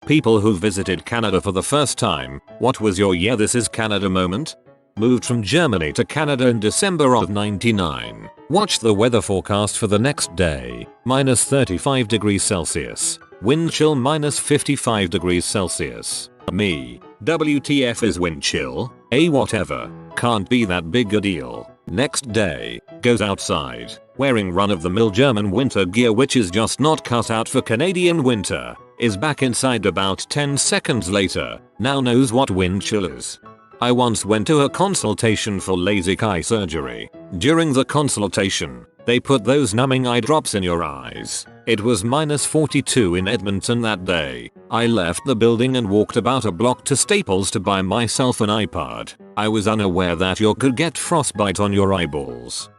people who visited Canada for the first time, what was your "yeah this is Canada" moment? Moved from Germany to Canada in December of '99. Watched the weather forecast for the next day. Minus 35 degrees Celsius. Wind chill minus 55 degrees Celsius. Me. WTF is wind chill? Whatever. Can't be that big a deal. Next day. Goes outside. Wearing run-of-the-mill German winter gear which is just not cut out for Canadian winter. Is back inside about 10 seconds later. Now knows what wind chill is. I once went to a consultation for LASIK eye surgery. During the consultation, they put those numbing eye drops in your eyes. It was minus 42 in Edmonton that day. I left the building and walked about a block to Staples to buy myself an iPod. I was unaware that you could get frostbite on your eyeballs.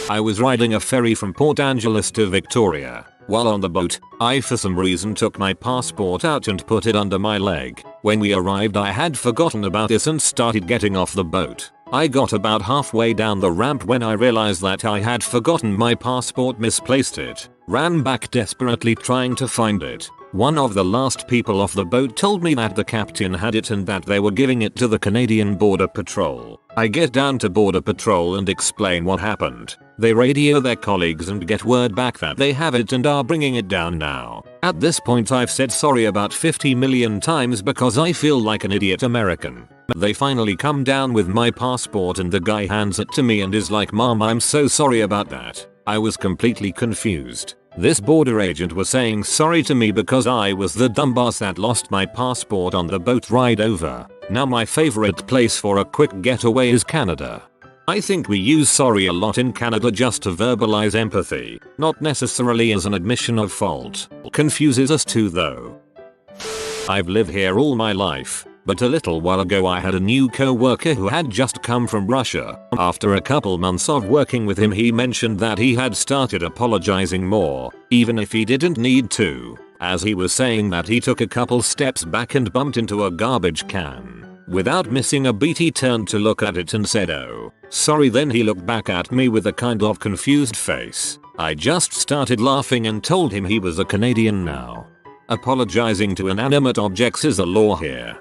I was riding a ferry from Port Angeles to Victoria. While on the boat, I for some reason took my passport out and put it under my leg. When we arrived I had forgotten about this and started getting off the boat. I got about halfway down the ramp when I realized that I had forgotten my passport, misplaced it. Ran back desperately trying to find it. One of the last people off the boat told me that the captain had it and that they were giving it to the Canadian Border Patrol. I get down to Border Patrol and explain what happened. They radio their colleagues and get word back that they have it and are bringing it down now. At this point I've said sorry about 50 million times because I feel like an idiot American. They finally come down with my passport and the guy hands it to me and is like, "Mom, I'm so sorry about that." I was completely confused. This border agent was saying sorry to me because I was the dumbass that lost my passport on the boat ride over. Now my favorite place for a quick getaway is Canada. I think we use sorry a lot in Canada just to verbalize empathy, not necessarily as an admission of fault. Confuses us too though. I've lived here all my life, but a little while ago I had a new co-worker who had just come from Russia. After a couple months of working with him he mentioned that he had started apologizing more, even if he didn't need to, as he was saying that he took a couple steps back and bumped into a garbage can. Without missing a beat he turned to look at it and said, "Oh, sorry." Then he looked back at me with a kind of confused face. I just started laughing and told him he was a Canadian now. Apologizing to inanimate objects is the law here.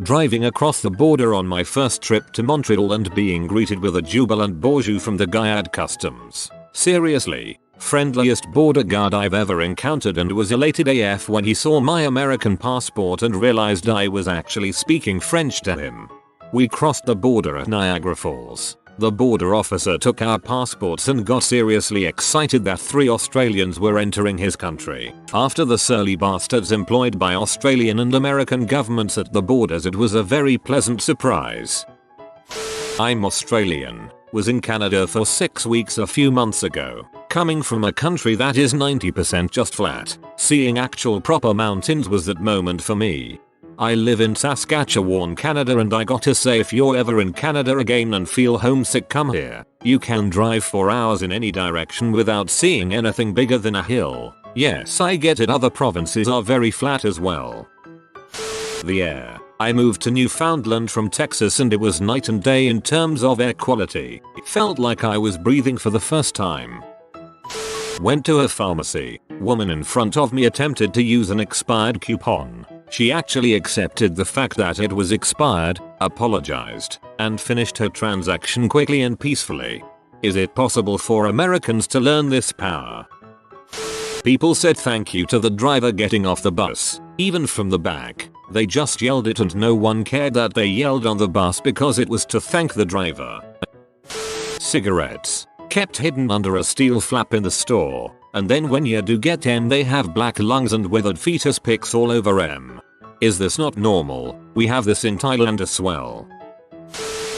Driving across the border on my first trip to Montreal and being greeted with a jubilant bonjour from the guy at customs. Seriously, friendliest border guard I've ever encountered, and was elated AF when he saw my American passport and realized I was actually speaking French to him. We crossed the border at Niagara Falls. The border officer took our passports and got seriously excited that 3 Australians were entering his country. After the surly bastards employed by Australian and American governments at the borders, it was a very pleasant surprise. I'm Australian. Was in Canada for 6 weeks a few months ago. Coming from a country that is 90% just flat, seeing actual proper mountains was that moment for me. I live in Saskatchewan, Canada, and I gotta say, if you're ever in Canada again and feel homesick, come here. You can drive for hours in any direction without seeing anything bigger than a hill. Yes, I get it, other provinces are very flat as well. The air. I moved to Newfoundland from Texas and it was night and day in terms of air quality. It felt like I was breathing for the first time. Went to a pharmacy. Woman in front of me attempted to use an expired coupon. She actually accepted the fact that it was expired, apologized, and finished her transaction quickly and peacefully. Is it possible for Americans to learn this power? People said thank you to the driver getting off the bus, even from the back. They just yelled it and no one cared that they yelled on the bus because it was to thank the driver. Cigarettes. Kept hidden under a steel flap in the store. And then when you do get them, they have black lungs and withered fetus pics all over them. Is this not normal? We have this in Thailand as well.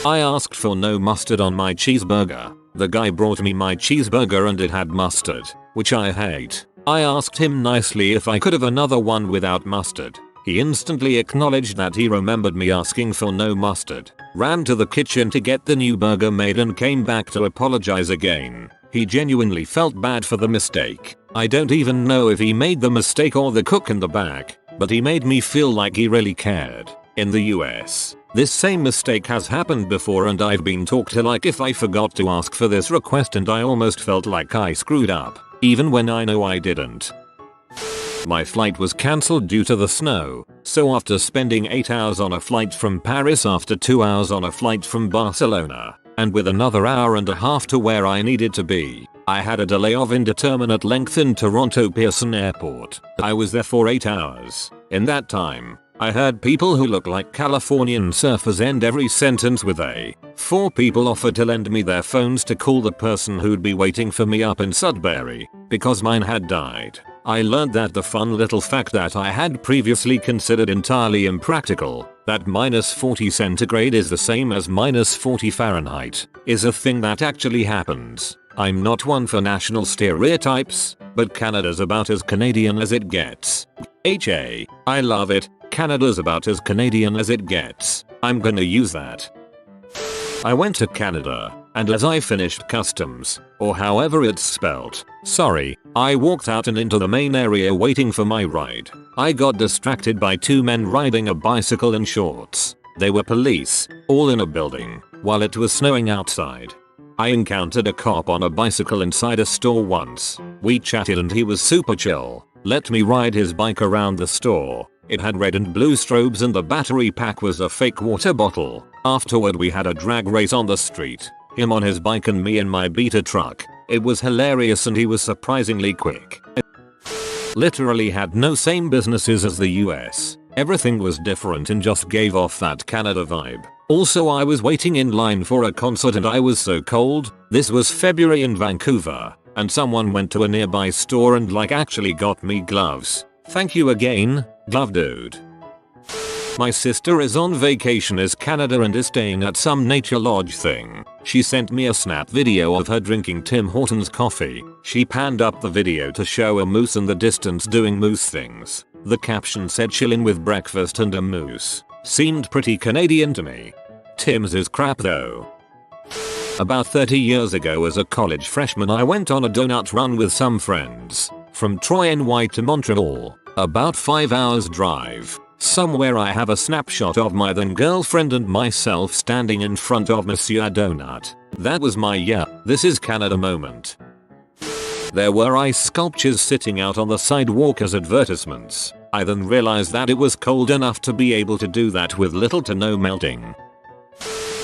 I asked for no mustard on my cheeseburger. The guy brought me my cheeseburger and it had mustard, which I hate. I asked him nicely if I could have another one without mustard. He instantly acknowledged that he remembered me asking for no mustard, ran to the kitchen to get the new burger made and came back to apologize again. He genuinely felt bad for the mistake. I don't even know if he made the mistake or the cook in the back, but he made me feel like he really cared. In the US, this same mistake has happened before and I've been talked to like if I forgot to ask for this request, and I almost felt like I screwed up, even when I know I didn't. My flight was cancelled due to the snow, so after spending 8 hours on a flight from Paris after 2 hours on a flight from Barcelona, and with another hour and a half to where I needed to be, I had a delay of indeterminate length in Toronto Pearson Airport. I was there for 8 hours. In that time, I heard people who look like Californian surfers end every sentence with a. 4 people offered to lend me their phones to call the person who'd be waiting for me up in Sudbury, because mine had died. I learned that the fun little fact that I had previously considered entirely impractical, that -40 centigrade is the same as -40 Fahrenheit, is a thing that actually happens. I'm not one for national stereotypes, but Canada's about as Canadian as it gets. I love it. Canada's about as Canadian as it gets. I'm gonna use that. I went to Canada, and as I finished customs, or however it's spelt, sorry, I walked out and into the main area waiting for my ride. I got distracted by 2 men riding a bicycle in shorts. They were police, all in a building, while it was snowing outside. I encountered a cop on a bicycle inside a store once. We chatted and he was super chill. Let me ride his bike around the store. It had red and blue strobes and the battery pack was a fake water bottle. Afterward we had a drag race on the street. Him on his bike and me in my beater truck. It was hilarious and he was surprisingly quick. Literally had no same businesses as the US. Everything was different and just gave off that Canada vibe. Also I was waiting in line for a concert and I was so cold. This was February in Vancouver. And someone went to a nearby store and actually got me gloves. Thank you again, glove dude. My sister is on vacation in Canada and is staying at some nature lodge thing. She sent me a snap video of her drinking Tim Hortons coffee. She panned up the video to show a moose in the distance doing moose things. The caption said chillin' with breakfast and a moose. Seemed pretty Canadian to me. Tim's is crap though. About 30 years ago as a college freshman I went on a donut run with some friends. From Troy NY to Montreal. About 5 hours drive. Somewhere I have a snapshot of my then girlfriend and myself standing in front of Monsieur Donut. That was my yeah, this is Canada moment. There were ice sculptures sitting out on the sidewalk as advertisements. I then realized that it was cold enough to be able to do that with little to no melting.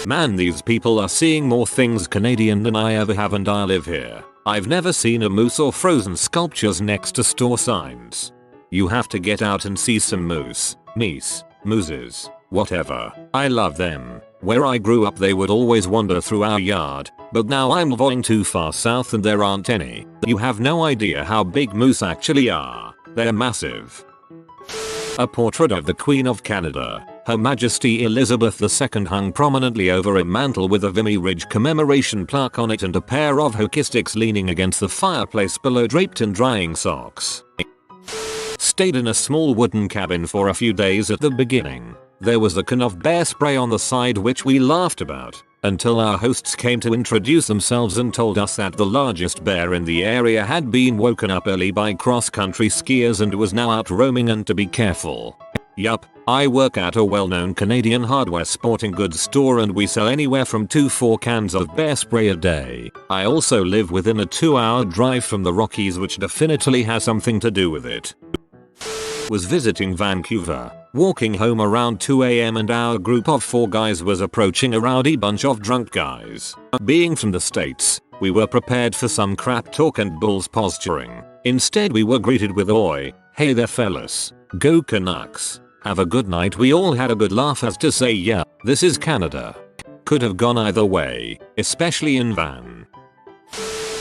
Man, these people are seeing more things Canadian than I ever have and I live here. I've never seen a moose or frozen sculptures next to store signs. You have to get out and see some moose, meese, mooses, whatever. I love them. Where I grew up they would always wander through our yard, but now I'm going too far south and there aren't any. You have no idea how big moose actually are. They're massive. A portrait of the Queen of Canada, Her Majesty Elizabeth II hung prominently over a mantel with a Vimy Ridge commemoration plaque on it and a pair of hockey sticks leaning against the fireplace below draped in drying socks. Stayed in a small wooden cabin for a few days at the beginning. There was a can of bear spray on the side which we laughed about, until our hosts came to introduce themselves and told us that the largest bear in the area had been woken up early by cross-country skiers and was now out roaming and to be careful. Yup, I work at a well-known Canadian hardware sporting goods store and we sell anywhere from 2-4 cans of bear spray a day. I also live within a 2-hour drive from the Rockies, which definitely has something to do with it. Was visiting Vancouver, walking home around 2 AM and our group of 4 guys was approaching a rowdy bunch of drunk guys. Being from the States, we were prepared for some crap talk and bulls posturing. Instead we were greeted with "Oi, hey there fellas, go Canucks. Have a good night." We all had a good laugh as to say yeah, this is Canada. Could have gone either way, especially in Van.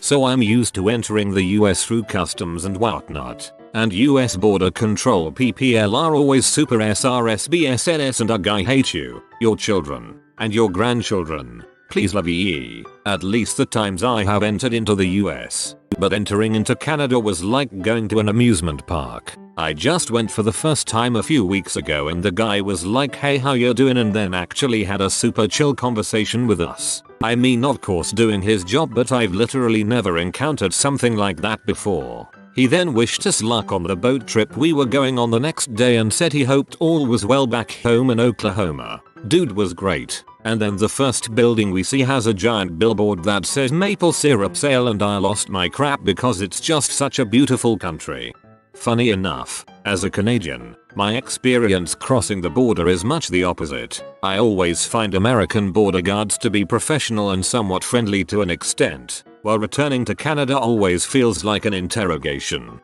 So I'm used to entering the US through customs and whatnot. And US border control PPL are always super SRSBSNS and ugh, I hate you, your children, and your grandchildren. Please love ye. At least the times I have entered into the US. But entering into Canada was like going to an amusement park. I just went for the first time a few weeks ago and the guy was like, "Hey, how you doing?" and then actually had a super chill conversation with us. I mean, of course doing his job, but I've literally never encountered something like that before. He then wished us luck on the boat trip we were going on the next day and said he hoped all was well back home in Oklahoma. Dude was great. And then the first building we see has a giant billboard that says maple syrup sale and I lost my crap because it's just such a beautiful country. Funny enough, as a Canadian, my experience crossing the border is much the opposite. I always find American border guards to be professional and somewhat friendly to an extent, while returning to Canada always feels like an interrogation.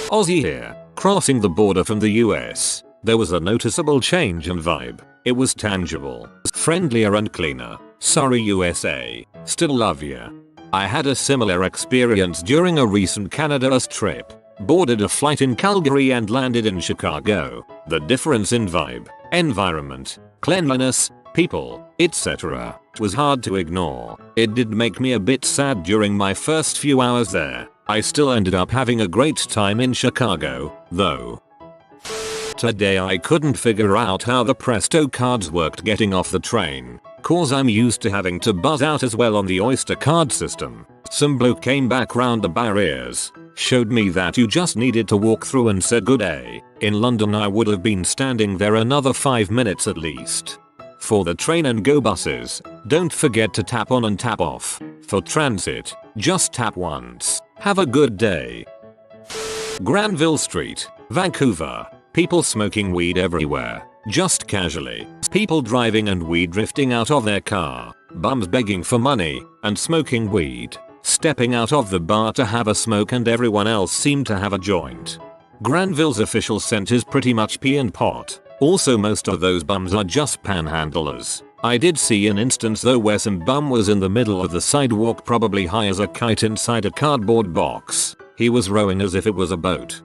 Aussie here, crossing the border from the US. There was a noticeable change in vibe. It was tangible, friendlier and cleaner. Sorry USA, still love ya. I had a similar experience during a recent Canada-US trip. Boarded a flight in Calgary and landed in Chicago. The difference in vibe, environment, cleanliness, people, etc. was hard to ignore. It did make me a bit sad during my first few hours there. I still ended up having a great time in Chicago, though. Today I couldn't figure out how the Presto cards worked getting off the train, cause I'm used to having to buzz out as well on the Oyster card system. Some bloke came back round the barriers, showed me that you just needed to walk through and said good day. In London I would have been standing there another 5 minutes at least. For the train and go buses, don't forget to tap on and tap off. For transit, just tap once. Have a good day. Granville Street, Vancouver. People smoking weed everywhere, just casually. People driving and weed drifting out of their car. Bums begging for money and smoking weed. Stepping out of the bar to have a smoke and everyone else seemed to have a joint. Granville's official scent is pretty much pee and pot. Also most of those bums are just panhandlers. I did see an instance though where some bum was in the middle of the sidewalk probably high as a kite inside a cardboard box. He was rowing as if it was a boat.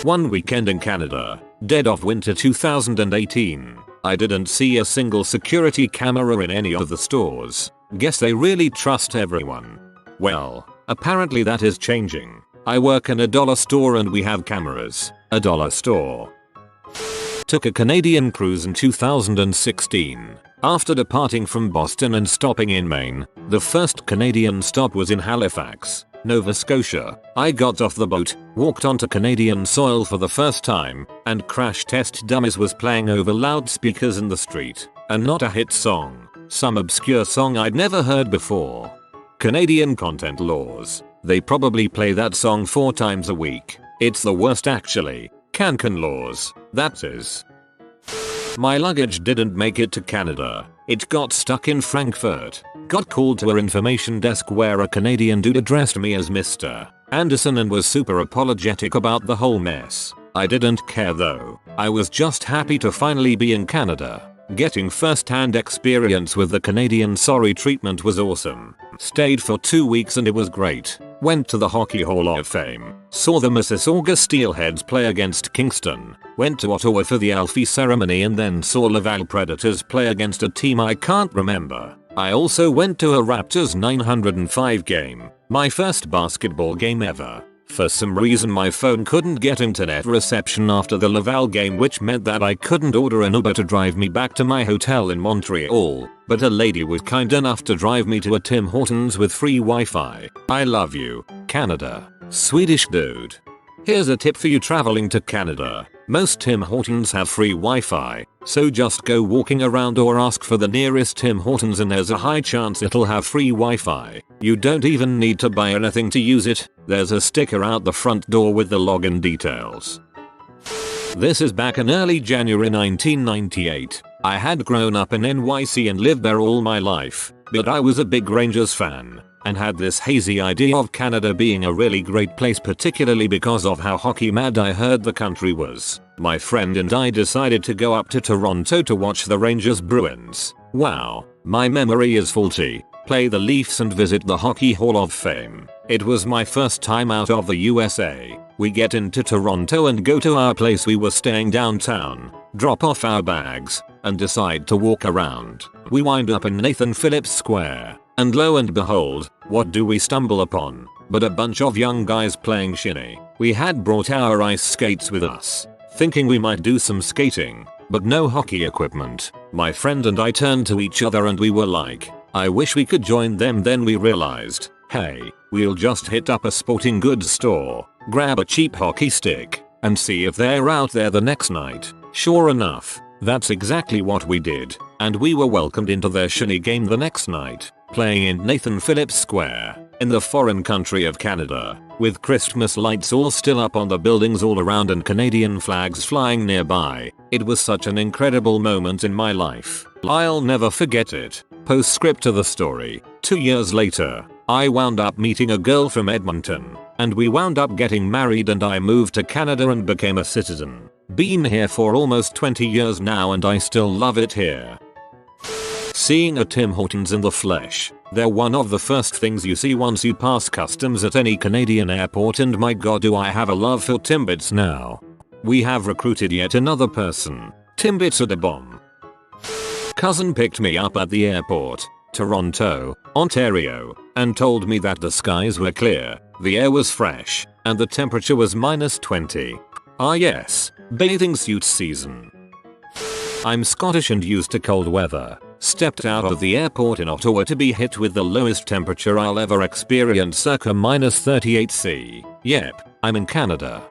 One weekend in Canada, dead of winter 2018. I didn't see a single security camera in any of the stores. Guess they really trust everyone. Well, apparently that is changing. I work in a dollar store and we have cameras. A dollar store. Took a Canadian cruise in 2016. After departing from Boston and stopping in Maine, the first Canadian stop was in Halifax, Nova Scotia. I got off the boat, walked onto Canadian soil for the first time, and Crash Test Dummies was playing over loudspeakers in the street. And not a hit song. Some obscure song I'd never heard before. Canadian content laws. They probably play that song 4 times a week. It's the worst actually. Cancan laws, that is. My luggage didn't make it to Canada. It got stuck in Frankfurt. Got called to our information desk where a Canadian dude addressed me as Mr. Anderson and was super apologetic about the whole mess. I didn't care though. I was just happy to finally be in Canada. Getting first-hand experience with the Canadian sorry treatment was awesome. Stayed for 2 weeks and it was great. Went to the Hockey Hall of Fame. Saw the Mississauga Steelheads play against Kingston. Went to Ottawa for the Alfie ceremony and then saw Laval Predators play against a team I can't remember. I also went to a Raptors 905 game. My first basketball game ever. For some reason my phone couldn't get internet reception after the Laval game, which meant that I couldn't order an Uber to drive me back to my hotel in Montreal, but a lady was kind enough to drive me to a Tim Hortons with free Wi-Fi. I love you, Canada. Swedish dude. Here's a tip for you traveling to Canada. Most Tim Hortons have free Wi-Fi, so just go walking around or ask for the nearest Tim Hortons and there's a high chance it'll have free Wi-Fi. You don't even need to buy anything to use it. There's a sticker out the front door with the login details. This is back in early January 1998. I had grown up in NYC and lived there all my life, but I was a big Rangers fan and had this hazy idea of Canada being a really great place, particularly because of how hockey mad I heard the country was. My friend and I decided to go up to Toronto to watch the Rangers Bruins. Wow, my memory is faulty. Play the Leafs and visit the Hockey Hall of Fame. It was my first time out of the USA. We get into Toronto and go to our place we were staying downtown, drop off our bags, and decide to walk around. We wind up in Nathan Phillips Square. And lo and behold, what do we stumble upon but a bunch of young guys playing Shinny. We had brought our ice skates with us, thinking we might do some skating, but no hockey equipment. My friend and I turned to each other and we were like, I wish we could join them. Then we realized, hey, we'll just hit up a sporting goods store, grab a cheap hockey stick, and see if they're out there the next night. Sure enough, that's exactly what we did, and we were welcomed into their Shinny game the next night, playing in Nathan Phillips Square. In the foreign country of Canada, with Christmas lights all still up on the buildings all around and Canadian flags flying nearby, it was such an incredible moment in my life. I'll never forget it. Postscript to the story. 2 years later, I wound up meeting a girl from Edmonton, and we wound up getting married and I moved to Canada and became a citizen. Been here for almost 20 years now and I still love it here. Seeing a Tim Hortons in the flesh. They're one of the first things you see once you pass customs at any Canadian airport, and my god do I have a love for Timbits now. We have recruited yet another person. Timbits are the bomb. Cousin picked me up at the airport, Toronto, Ontario, and told me that the skies were clear, the air was fresh, and the temperature was -20. Ah yes, bathing suit season. I'm Scottish and used to cold weather. Stepped out of the airport in Ottawa to be hit with the lowest temperature I'll ever experience, circa -38°C. Yep, I'm in Canada.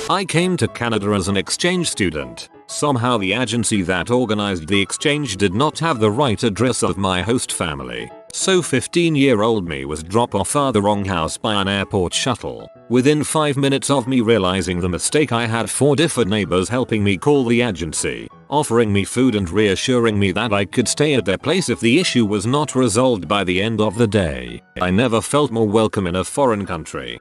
I came to Canada as an exchange student. Somehow the agency that organized the exchange did not have the right address of my host family. So 15-year-old me was dropped off at the wrong house by an airport shuttle. Within 5 minutes of me realizing the mistake, I had 4 different neighbors helping me call the agency, offering me food and reassuring me that I could stay at their place if the issue was not resolved by the end of the day. I never felt more welcome in a foreign country.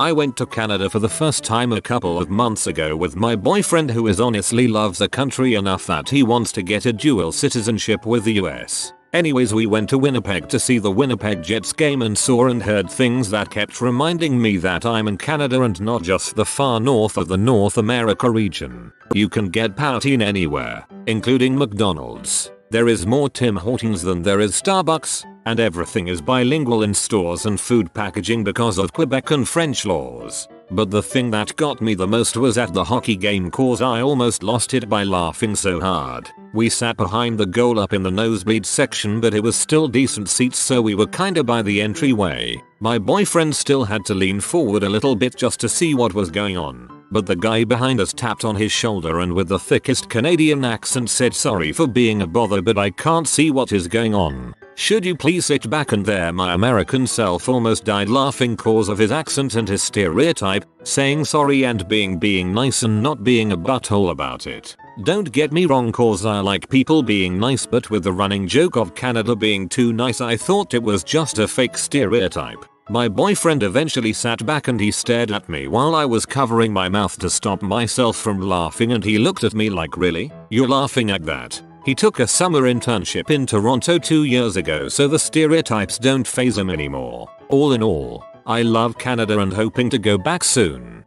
I went to Canada for the first time a couple of months ago with my boyfriend, who honestly loves the country enough that he wants to get a dual citizenship with the US. Anyways, we went to Winnipeg to see the Winnipeg Jets game and saw and heard things that kept reminding me that I'm in Canada and not just the far north of the North America region. You can get poutine anywhere, including McDonald's. There is more Tim Hortons than there is Starbucks, and everything is bilingual in stores and food packaging because of Quebec and French laws. But the thing that got me the most was at the hockey game, cause I almost lost it by laughing so hard. We sat behind the goal up in the nosebleed section, but it was still decent seats, so we were kinda by the entryway. My boyfriend still had to lean forward a little bit just to see what was going on, but the guy behind us tapped on his shoulder and with the thickest Canadian accent said, "Sorry for being a bother, but I can't see what is going on. Should you please sit back?" And there my American self almost died laughing cause of his accent and his stereotype, saying sorry and being nice and not being a butthole about it. Don't get me wrong, cause I like people being nice, but with the running joke of Canada being too nice, I thought it was just a fake stereotype. My boyfriend eventually sat back and he stared at me while I was covering my mouth to stop myself from laughing, and he looked at me like, "Really? You're laughing at that?" He took a summer internship in Toronto 2 years ago, so the stereotypes don't faze him anymore. All in all, I love Canada and hoping to go back soon.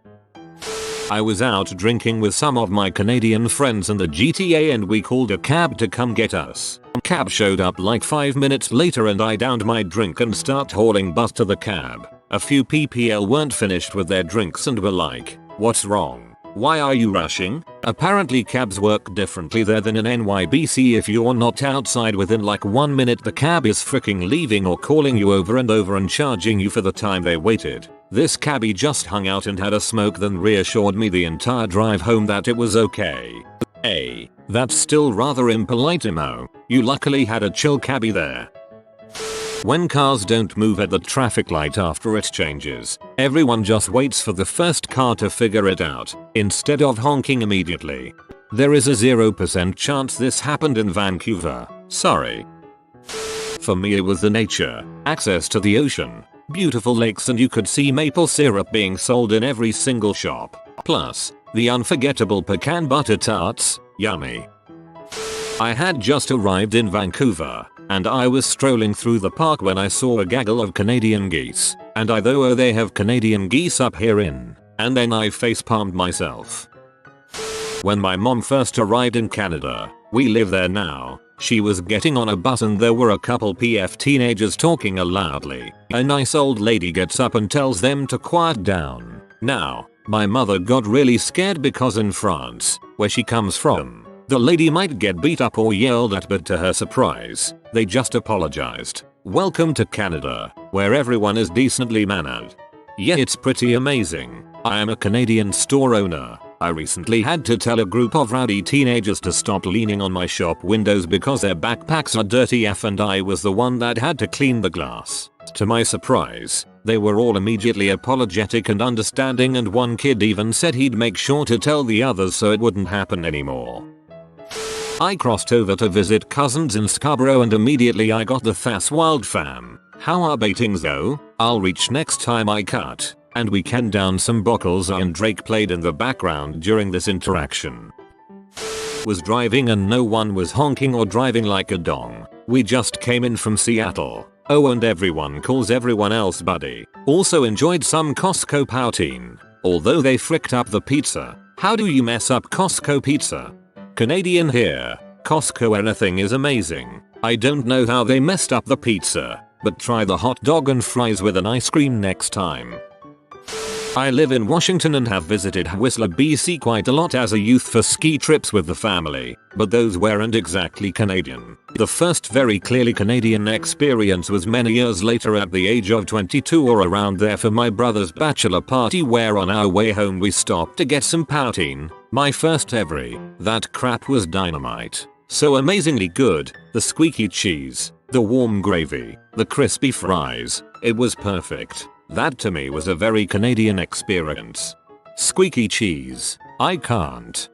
I was out drinking with some of my Canadian friends in the GTA and we called a cab to come get us. Cab showed up like 5 minutes later and I downed my drink and start hauling butt to the cab. A few PPL weren't finished with their drinks and were like, "What's wrong? Why are you rushing?" Apparently cabs work differently there than in NYBC. If you're not outside within like 1 minute, the cab is freaking leaving or calling you over and over and charging you for the time they waited. This cabbie just hung out and had a smoke, then reassured me the entire drive home that it was okay. Hey, that's still rather impolite, Imo. You luckily had a chill cabbie there. When cars don't move at the traffic light after it changes, everyone just waits for the first car to figure it out, instead of honking immediately. There is a 0% chance this happened in Vancouver. Sorry. For me it was the nature, access to the ocean, beautiful lakes, and you could see maple syrup being sold in every single shop. Plus, the unforgettable pecan butter tarts, yummy. I had just arrived in Vancouver, and I was strolling through the park when I saw a gaggle of Canadian geese, and I thought, oh, they have Canadian geese up here in, and then I facepalmed myself. When my mom first arrived in Canada, we live there now, she was getting on a bus and there were a couple PF teenagers talking loudly. A nice old lady gets up and tells them to quiet down. Now, my mother got really scared because in France, where she comes from, the lady might get beat up or yelled at, but to her surprise, they just apologized. Welcome to Canada, where everyone is decently mannered. Yeah, it's pretty amazing. I am a Canadian store owner. I recently had to tell a group of rowdy teenagers to stop leaning on my shop windows because their backpacks are dirty AF, and I was the one that had to clean the glass. To my surprise, they were all immediately apologetic and understanding, and one kid even said he'd make sure to tell the others so it wouldn't happen anymore. I crossed over to visit cousins in Scarborough and immediately I got the "Thas wild fam, how are baitings though? I'll reach next time I cut," and we can down some bottles, and Drake played in the background during this interaction. Was driving and no one was honking or driving like a dong. We just came in from Seattle. Oh, and everyone calls everyone else buddy. Also enjoyed some Costco poutine. Although they fricked up the pizza. How do you mess up Costco pizza? Canadian here. Costco anything is amazing. I don't know how they messed up the pizza, but try the hot dog and fries with an ice cream next time. I live in Washington and have visited Whistler, BC quite a lot as a youth for ski trips with the family, but those weren't exactly Canadian. The first very clearly Canadian experience was many years later at the age of 22 or around there for my brother's bachelor party, where on our way home we stopped to get some poutine. My first ever. That crap was dynamite. So amazingly good, the squeaky cheese, the warm gravy, the crispy fries, it was perfect. That to me was a very Canadian experience. Squeaky cheese. I can't.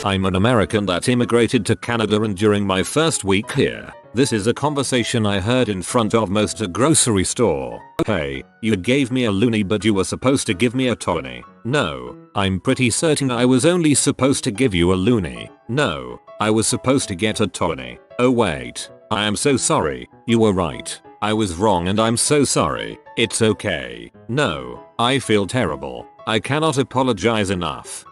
I'm an American that immigrated to Canada, and during my first week here, this is a conversation I heard in front of most a grocery store. "Hey, you gave me a loonie but you were supposed to give me a toonie." "No, I'm pretty certain I was only supposed to give you a loonie." "No, I was supposed to get a toonie." "Oh wait, I am so sorry, you were right. I was wrong and I'm so sorry." "It's okay." "No, I feel terrible. I cannot apologize enough."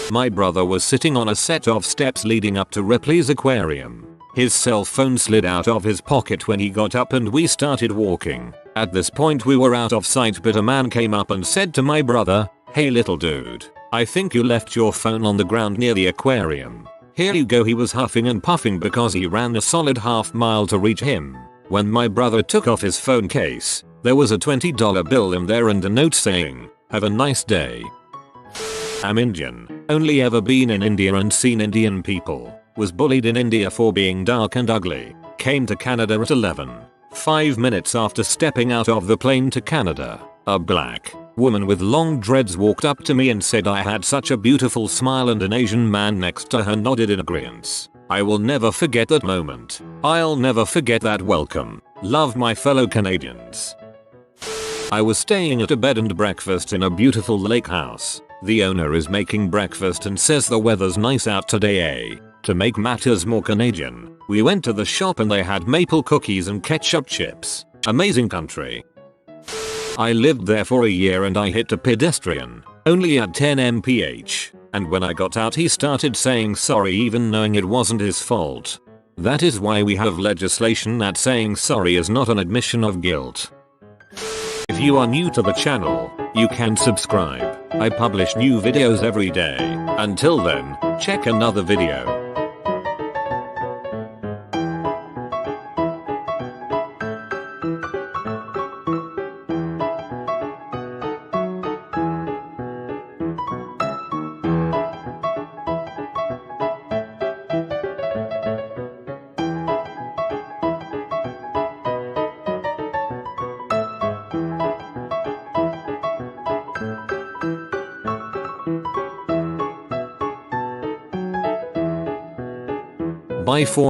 My brother was sitting on a set of steps leading up to Ripley's aquarium. His cell phone slid out of his pocket when he got up and we started walking. At this point we were out of sight, but a man came up and said to my brother, "Hey little dude, I think you left your phone on the ground near the aquarium. Here you go." He was huffing and puffing because he ran a solid half mile to reach him. When my brother took off his phone case, there was a $20 bill in there and a note saying, "Have a nice day." I'm Indian, only ever been in India and seen Indian people. Was bullied in India for being dark and ugly. Came to Canada at 11. 5 minutes after stepping out of the plane to Canada, a black woman with long dreads walked up to me and said I had such a beautiful smile, and an Asian man next to her nodded in agreement. I will never forget that moment. I'll never forget that welcome. Love my fellow Canadians. I was staying at a bed and breakfast in a beautiful lake house. The owner is making breakfast and says the weather's nice out today. To make matters more Canadian, we went to the shop and they had maple cookies and ketchup chips. Amazing country. I lived there for a year and I hit a pedestrian, only at 10 mph, and when I got out he started saying sorry even knowing it wasn't his fault. That is why we have legislation that saying sorry is not an admission of guilt. If you are new to the channel, you can subscribe. I publish new videos every day. Until then, check another video. Bye for